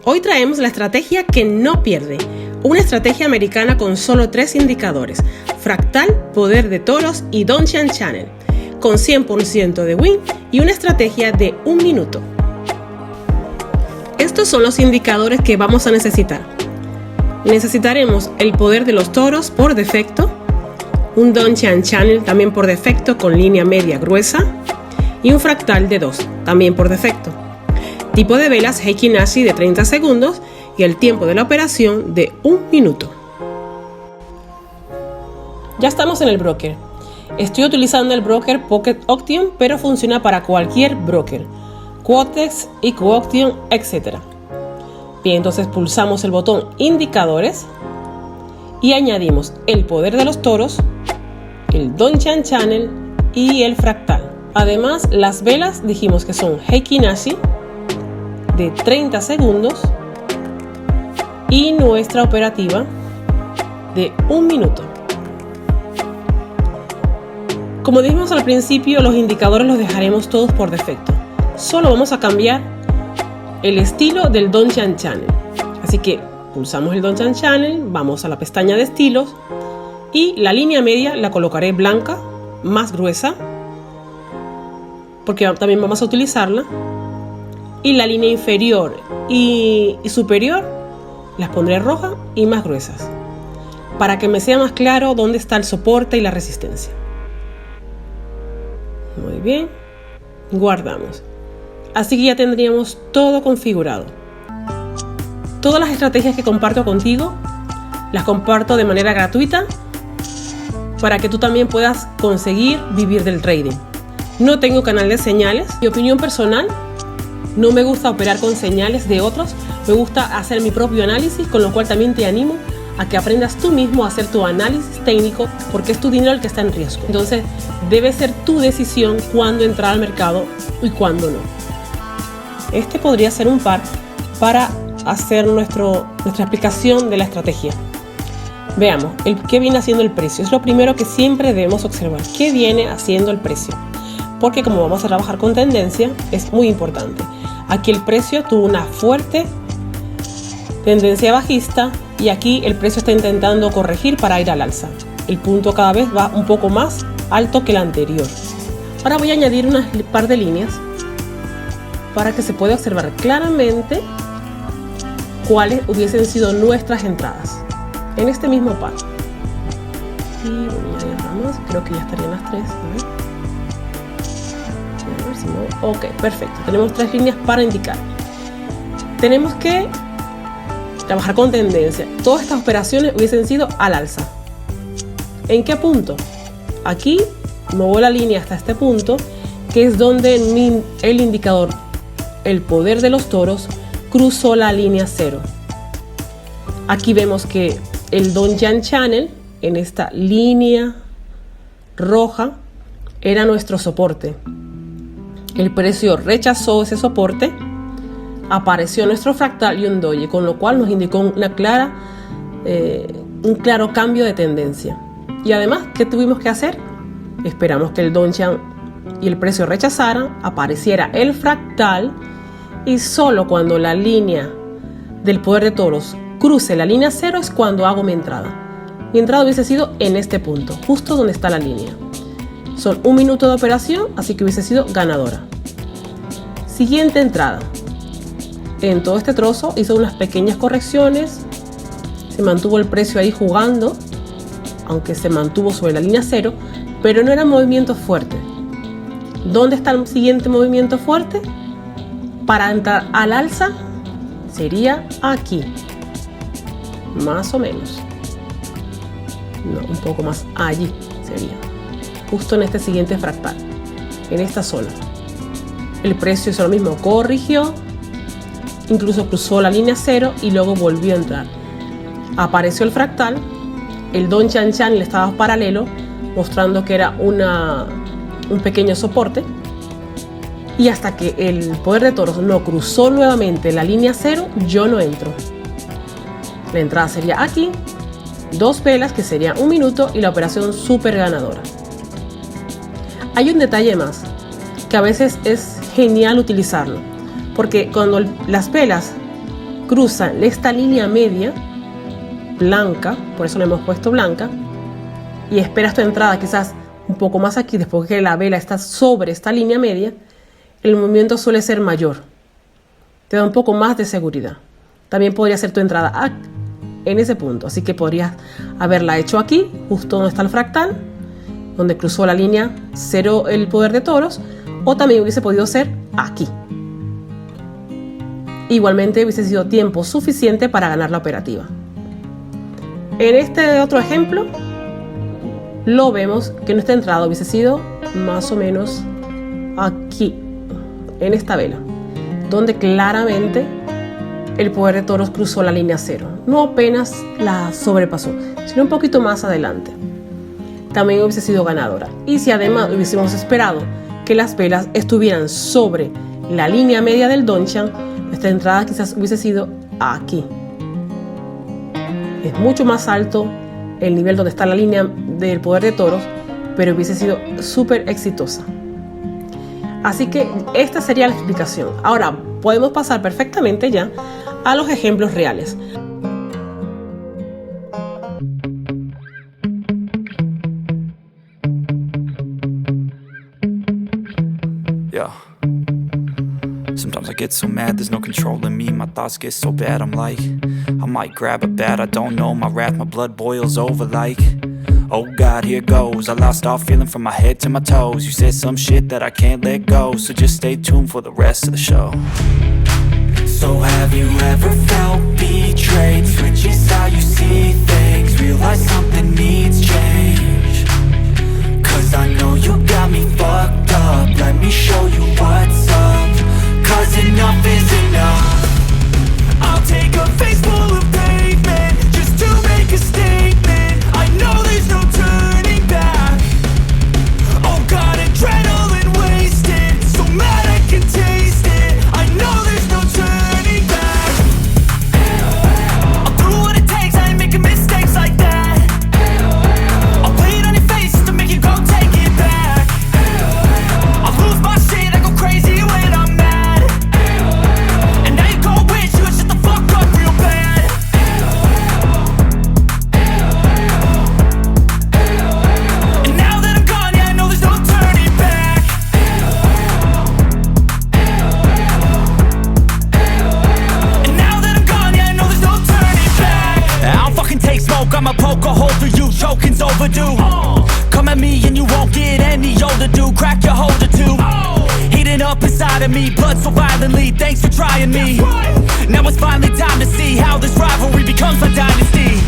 Hoy traemos la estrategia que no pierde, una estrategia americana con solo 3 indicadores: fractal, poder de toros y Donchian Channel, con 100% de win y una estrategia de 1 minuto. Estos son los indicadores que vamos a necesitar. Necesitaremos el poder de los toros por defecto, un Donchian Channel también por defecto con línea media gruesa y un fractal de 2 también por defecto. Tipo de velas Heikin Ashi de 30 segundos y el tiempo de la operación de 1 minuto. Ya estamos en el broker. Estoy utilizando el broker Pocket Octium, pero funciona para cualquier broker, Quotex, EcoOctium, etc. Bien, entonces pulsamos el botón Indicadores y añadimos el poder de los toros, el Donchian Channel y el fractal. Además, las velas dijimos que son Heikin Ashi de 30 segundos y nuestra operativa de 1 minuto. Como dijimos al principio, los indicadores los dejaremos todos por defecto. Solo vamos a cambiar el estilo del Donchian Channel. Así que pulsamos el Donchian Channel, vamos a la pestaña de estilos y la línea media la colocaré blanca, más gruesa, porque también vamos a utilizarla. Y la línea inferior y superior las pondré roja y más gruesas, para que me sea más claro dónde está el soporte y la resistencia. Muy bien, guardamos. Así que ya tendríamos todo configurado. Todas las estrategias que comparto contigo las comparto de manera gratuita para que tú también puedas conseguir vivir del trading. No tengo canal de señales. Mi opinión personal: no me gusta operar con señales de otros, me gusta hacer mi propio análisis, con lo cual también te animo a que aprendas tú mismo a hacer tu análisis técnico, porque es tu dinero el que está en riesgo. Entonces debe ser tu decisión cuándo entrar al mercado y cuándo no. Este podría ser un par para hacer nuestra explicación de la estrategia. Veamos qué viene haciendo el precio. Es lo primero que siempre debemos observar: qué viene haciendo el precio, porque como vamos a trabajar con tendencia es muy importante. Aquí el precio tuvo una fuerte tendencia bajista y aquí el precio está intentando corregir para ir al alza. El punto cada vez va un poco más alto que el anterior. Ahora voy a añadir un par de líneas para que se pueda observar claramente cuáles hubiesen sido nuestras entradas en este mismo par. Y voy a añadir más, creo que ya estarían las 3. Ok, perfecto. Tenemos 3 líneas para indicar. Tenemos que trabajar con tendencia. Todas estas operaciones hubiesen sido al alza. ¿En qué punto? Aquí muevo la línea hasta este punto, que es donde el indicador, el poder de los toros, cruzó la línea 0. Aquí vemos que el Donchian Channel, en esta línea roja, era nuestro soporte. El precio rechazó ese soporte, apareció nuestro fractal y un doji, con lo cual nos indicó un claro cambio de tendencia. Y además, ¿qué tuvimos que hacer? Esperamos que el Donchian y el precio rechazaran, apareciera el fractal, y solo cuando la línea del poder de toros cruce la línea 0 es cuando hago mi entrada. Mi entrada hubiese sido en este punto, justo donde está la línea. Son 1 minuto de operación, así que hubiese sido ganadora. Siguiente entrada. En todo este trozo hizo unas pequeñas correcciones, se mantuvo el precio ahí jugando, aunque se mantuvo sobre la línea 0, pero no era movimiento fuerte. ¿Dónde está el siguiente movimiento fuerte? Para entrar al alza sería aquí, más o menos. No, un poco más allí sería, justo en este siguiente fractal, en esta zona. El precio hizo lo mismo, corrigió, incluso cruzó la línea 0 y luego volvió a entrar. Apareció el fractal, el Donchian Channel estaba paralelo, mostrando que era un pequeño soporte. Y hasta que el poder de toros no cruzó nuevamente la línea 0, yo no entro. La entrada sería aquí, 2 velas que sería 1 minuto y la operación súper ganadora. Hay un detalle más que a veces es genial utilizarlo, porque cuando las velas cruza esta línea media blanca, por eso le hemos puesto blanca, y esperas tu entrada quizás un poco más aquí, después que la vela está sobre esta línea media, el movimiento suele ser mayor, te da un poco más de seguridad. También podría ser tu entrada en ese punto, así que podrías haberla hecho aquí, justo donde está el fractal, donde cruzó la línea 0 el poder de toros, o también hubiese podido ser aquí. Igualmente hubiese sido tiempo suficiente para ganar la operativa. En este otro ejemplo lo vemos que nuestra entrada hubiese sido más o menos aquí, en esta vela, donde claramente el poder de toros cruzó la línea 0, no apenas la sobrepasó, sino un poquito más adelante. También hubiese sido ganadora. Y si además hubiésemos esperado que las velas estuvieran sobre la línea media del Donchan, nuestra entrada quizás hubiese sido aquí. Es mucho más alto el nivel donde está la línea del poder de toros, pero hubiese sido súper exitosa. Así que esta sería la explicación. Ahora podemos pasar perfectamente ya a los ejemplos reales. Yeah. Sometimes I get so mad, there's no controlling me. My thoughts get so bad, I'm like, I might grab a bat, I don't know. My wrath, my blood boils over like, oh God, here goes. I lost all feeling from my head to my toes. You said some shit that I can't let go, so just stay tuned for the rest of the show. So have you ever felt betrayed? Switches how you see things, realize something needs change. Cause I know you got me fucked up, let me show you what's up. Cause enough is enough. I'll take a face full of pavement just to make a statement. I know there's no turning back. Oh God, adrenaline wasted, so mad I can taste it. I know there's no turning back. I'll do what it takes, I ain't making mistakes like that. I'll play it on your face to make you go take it back. I'll lose my shit, I go crazy when I'm mad. And now you go wish you would shut the fuck up real bad. And now that I'm gone, yeah, I know there's no turning back. And now that I'm gone, yeah, I know there's no turning back. I don't fucking take smoke, I'ma poke a hole through you, choking's overdue. Come at me and you won't get any older, dude. Crack your holder too. Heating up inside of me, blood so violently. Thanks for trying me. Now it's finally time to see how this rivalry becomes my dynasty.